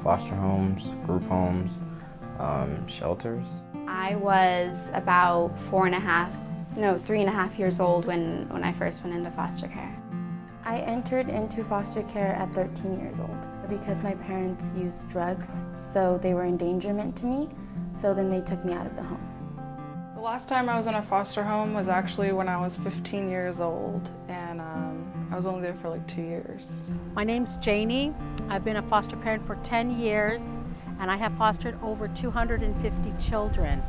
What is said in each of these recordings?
foster homes, group homes, shelters. I was about 3.5 years old when I first went into foster care. I entered into foster care at 13 years old because my parents used drugs, so they were endangerment to me, so then they took me out of the home. The last time I was in a foster home was actually when I was 15 years old, and I was only there for like 2 years. My name's Janie. I've been a foster parent for 10 years, and I have fostered over 250 children.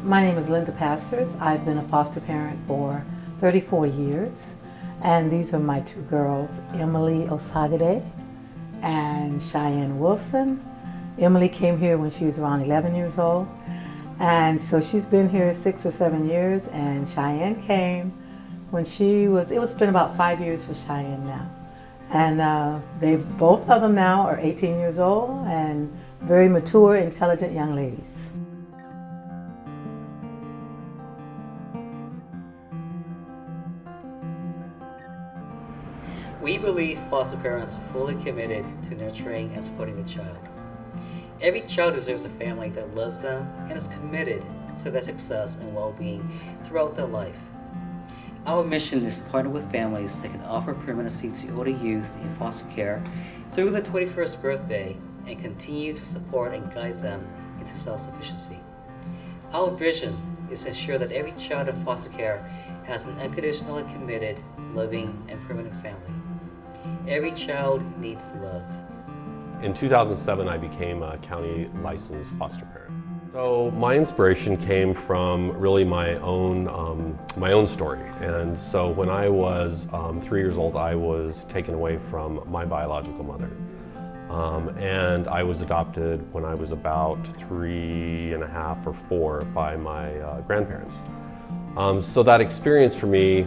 My name is Linda Pastors. I've been a foster parent for 34 years, and these are my two girls, Emily Osagade and Cheyenne Wilson. Emily came here when she was around 11 years old, and so she's been here 6 or 7 years, and Cheyenne came when it's been about 5 years for Cheyenne now. And both of them now are 18 years old and very mature, intelligent young ladies. We believe foster parents are fully committed to nurturing and supporting the child. Every child deserves a family that loves them and is committed to their success and well-being throughout their life. Our mission is to partner with families that can offer permanency to older youth in foster care through their 21st birthday and continue to support and guide them into self-sufficiency. Our vision is to ensure that every child in foster care has an unconditionally committed, loving, and permanent family. Every child needs love. In 2007, I became a county licensed foster parent. So my inspiration came from really my own story. And so when I was 3 years old, I was taken away from my biological mother. And I was adopted when I was about 3.5 or 4 by my grandparents. So that experience for me,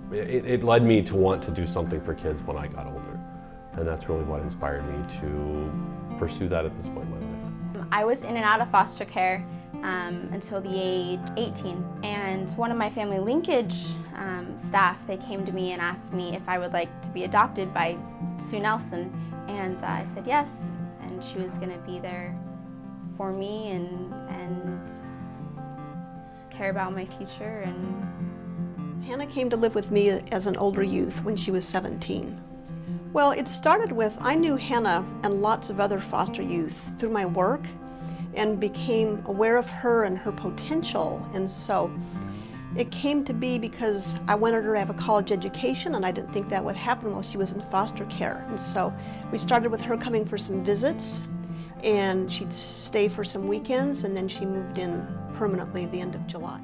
it led me to want to do something for kids when I got older. And that's really what inspired me to pursue that at this point in my life. I was in and out of foster care until the age 18. And one of my family linkage staff, they came to me and asked me if I would like to be adopted by Sue Nelson. And I said yes. And she was going to be there for me and care about my future. And Hannah came to live with me as an older youth when she was 17. Well, it started with, I knew Hannah and lots of other foster youth through my work and became aware of her and her potential. And so it came to be because I wanted her to have a college education, and I didn't think that would happen while she was in foster care. And so we started with her coming for some visits, and she'd stay for some weekends, and then she moved in permanently at the end of July.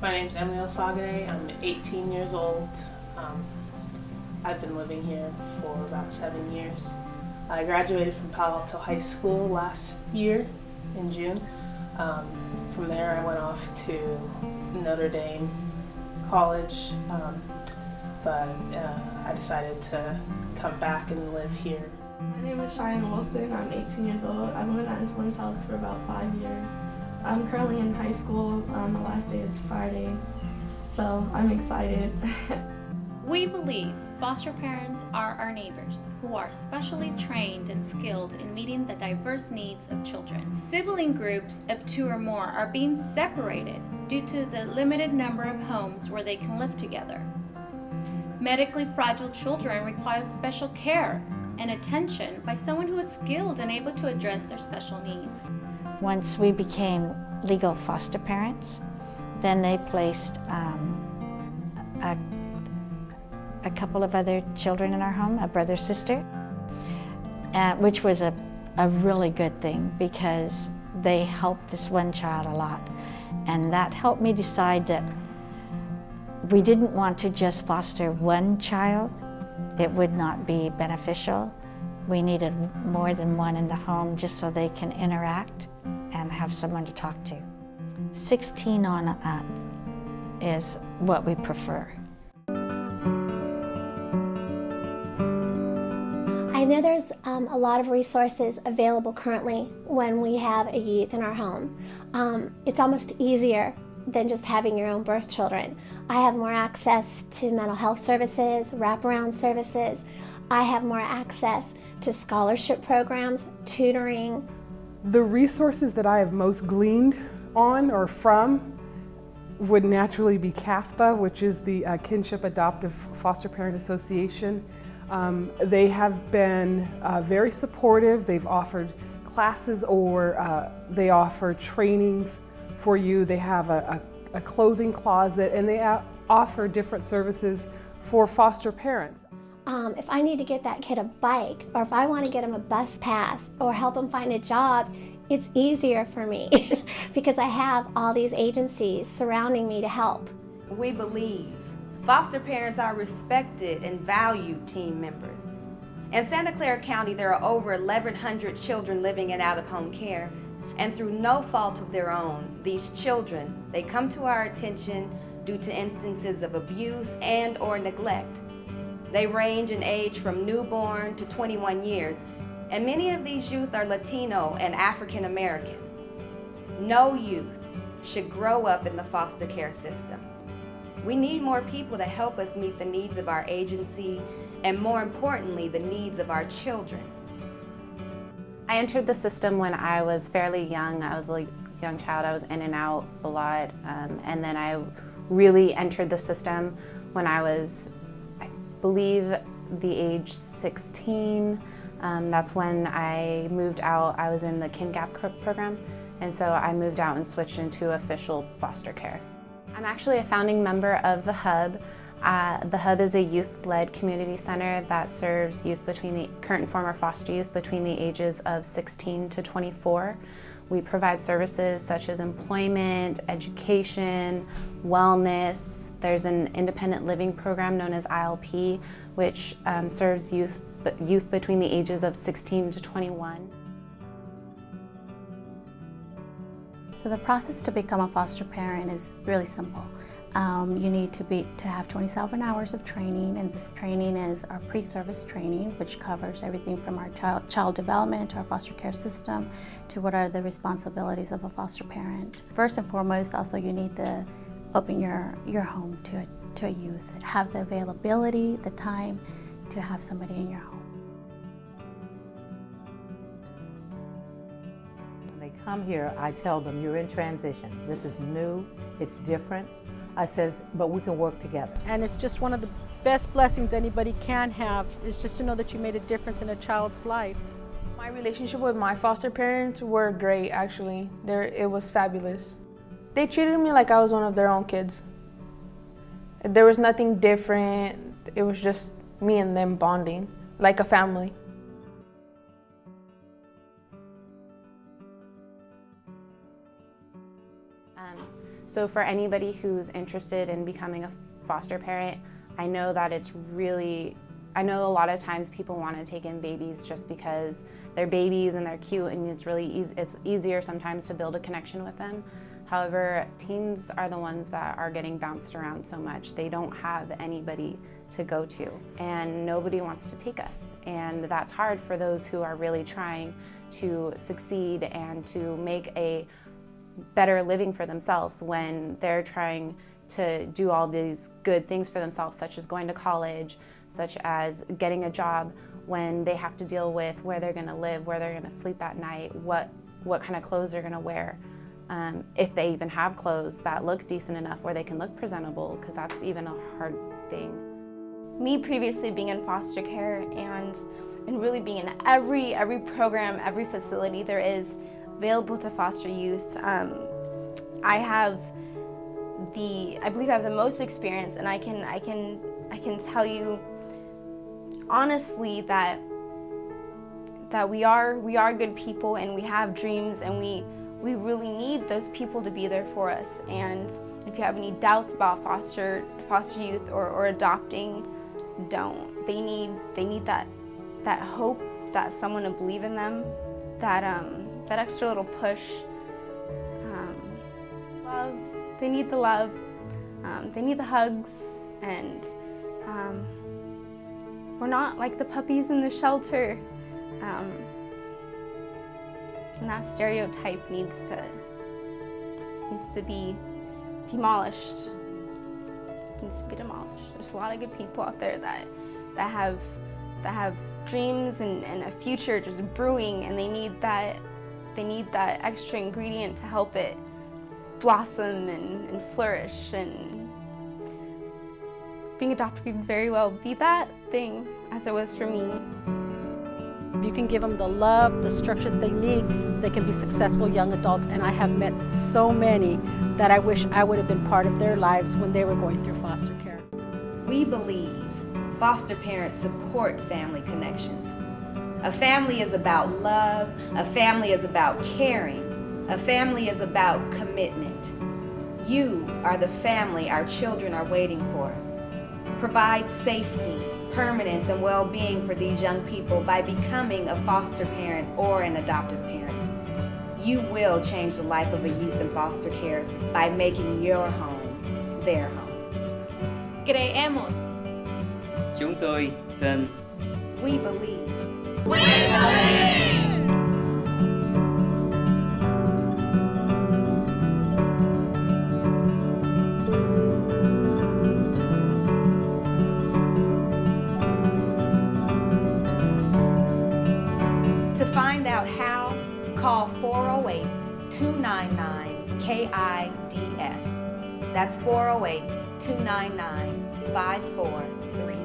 My name's Emily Osagade. I'm 18 years old. I've been living here for about 7 years. I graduated from Palo Alto High School last year in June. From there I went off to Notre Dame College, but I decided to come back and live here. My name is Cheyenne Wilson. I'm 18 years old. I've lived at Antoine's house for about 5 years. I'm currently in high school. My last day is Friday, so I'm excited. We believe foster parents are our neighbors who are specially trained and skilled in meeting the diverse needs of children. Sibling groups of 2 or more are being separated due to the limited number of homes where they can live together. Medically fragile children require special care and attention by someone who is skilled and able to address their special needs. Once we became legal foster parents, then they placed a couple of other children in our home, a brother, sister, which was a really good thing because they helped this one child a lot. And that helped me decide that we didn't want to just foster one child. It would not be beneficial. We needed more than one in the home just so they can interact and have someone to talk to. 16 on up is what we prefer. I I know there's a lot of resources available currently when we have a youth in our home. It's almost easier than just having your own birth children. I have more access to mental health services, wraparound services. I have more access to scholarship programs, tutoring. The resources that I have most gleaned on or from would naturally be CAFPA, which is the Kinship Adoptive Foster Parent Association. They have been very supportive. They've offered classes or they offer trainings for you. They have a clothing closet, and they offer different services for foster parents. If I need to get that kid a bike, or if I want to get him a bus pass or help him find a job, it's easier for me because I have all these agencies surrounding me to help. We believe foster parents are respected and valued team members. In Santa Clara County, there are over 1,100 children living in out-of-home care, and through no fault of their own, these children, they come to our attention due to instances of abuse and or neglect. They range in age from newborn to 21 years, and many of these youth are Latino and African American. No youth should grow up in the foster care system. We need more people to help us meet the needs of our agency and, more importantly, the needs of our children. I entered the system when I was fairly young. I was a young child. I was in and out a lot. And then I really entered the system when I was, I believe, the age 16. That's when I moved out. I was in the KinGap program. And so I moved out and switched into official foster care. I'm actually a founding member of the Hub. The Hub is a youth-led community center that serves youth between the current and former foster youth between the ages of 16 to 24. We provide services such as employment, education, wellness. There's an independent living program known as ILP, which serves youth between the ages of 16 to 21. So the process to become a foster parent is really simple. You need to have 27 hours of training, and this training is our pre-service training, which covers everything from our child development to our foster care system to what are the responsibilities of a foster parent. First and foremost, also you need to open your home to a youth, have the availability, the time to have somebody in your home. When they come here, I tell them, you're in transition. This is new, it's different. I says, but we can work together. And it's just one of the best blessings anybody can have, is just to know that you made a difference in a child's life. My relationship with my foster parents were great, actually. It was fabulous. They treated me like I was one of their own kids. There was nothing different. It was just me and them bonding, like a family. So for anybody who's interested in becoming a foster parent, I know that I know a lot of times people want to take in babies just because they're babies and they're cute, and it's really easy. It's easier sometimes to build a connection with them. However, teens are the ones that are getting bounced around so much. They don't have anybody to go to, and nobody wants to take us. And that's hard for those who are really trying to succeed and to make a better living for themselves when they're trying to do all these good things for themselves, such as going to college, such as getting a job, when they have to deal with where they're going to live, where they're going to sleep at night, what kind of clothes they're going to wear, if they even have clothes that look decent enough where they can look presentable, because that's even a hard thing. Me previously being in foster care and really being in every program, every facility there is available to foster youth. I believe I have the most experience, and I can tell you honestly that we are good people, and we have dreams, and we really need those people to be there for us. And if you have any doubts about foster youth or adopting, don't. They need that hope, that someone to believe in them, that extra little push. Love. They need the love. They need the hugs, and we're not like the puppies in the shelter. And that stereotype needs to be demolished. Needs to be demolished. There's a lot of good people out there that have dreams and a future just brewing, and they need that extra ingredient to help it blossom and flourish. And being adopted could very well be that thing, as it was for me. If you can give them the love, the structure that they need, they can be successful young adults. And I have met so many that I wish I would have been part of their lives when they were going through foster care. We believe foster parents support family connections. A family is about love, a family is about caring, a family is about commitment. You are the family our children are waiting for. Provide safety, permanence, and well-being for these young people by becoming a foster parent or an adoptive parent. You will change the life of a youth in foster care by making your home their home. Creemos. Chúng tôi tin. We believe. We believe. To find out how, call 408-299-KIDS. That's 408-299-5436.